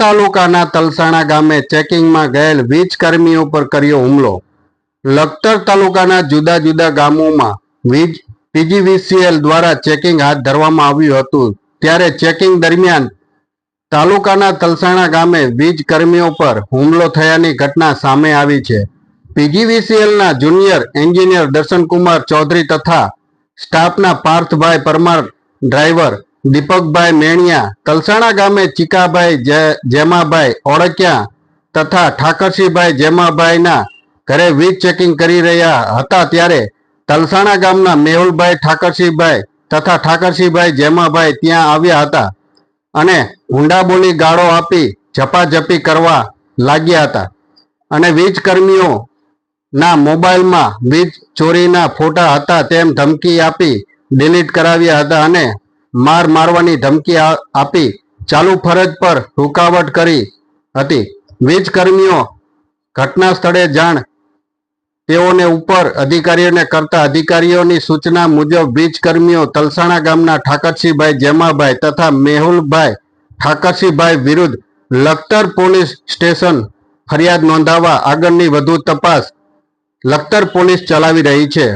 તાલુકાના તલસાણા ગામે ચેકિંગમાં ગયેલ વીજ કર્મીઓ પર કર્યો હુમલો। લખતર તાલુકાના જુદા જુદા ગામોમાં પીજીવીસીએલ દ્વારા ચેકિંગ હાથ ધરવામાં આવ્યું હતું, ત્યારે ચેકિંગ દરમિયાન તાલુકાના તલસાણા ગામે વીજ કર્મીઓ પર હુમલો થયાની ઘટના સામે આવી છે। પીજીવીસીએલના જુનિયર એન્જિનિયર દર્શનકુમાર ચૌધરી તથા સ્ટાફના પાર્થભાઈ પરમાર, ડ્રાઈવર દીપકભાઈ મેણિયા તલસાણા ગામે ચીકાભાઈ જેમાભાઈ ઓળખ્યા તથા ઠાકરસિંહભાઈ જેમાભાઈના ઘરે વીજ ચેકિંગ કરી રહ્યા હતા, ત્યારે તલસાણા ગામના મેહુલભાઈ ઠાકરસિંહભાઈ તથા ઠાકરસિંહભાઈ જેમાભાઈ ત્યાં આવ્યા હતા અને હુંડાબોલી ગાળો આપી ઝપાઝપી કરવા લાગ્યા હતા અને વીજ કર્મીઓના મોબાઈલમાં વીજ ચોરીના ફોટા હતા તેમ ધમકી આપી ડિલીટ કરાવ્યા હતા અને મારવાની ધમકી આપી ચાલુ ફરજ પર રૂકાવટ કરી હતી। વીજ કર્મીઓ ઘટના સ્થળે જાણ તેઓને ઉપર અધિકારીઓને કરતા અધિકારીઓની સૂચના મુજબ વીજ કર્મીઓ તલસાણા ગામના ઠાકરસિંહભાઈ જેમાભાઈ તથા મેહુલભાઈ ઠાકરસિંહભાઈ વિરુદ્ધ લખતર પોલીસ સ્ટેશન ફરિયાદ નોંધાવવા આગળની વધુ તપાસ લખતર પોલીસ ચલાવી રહી છે।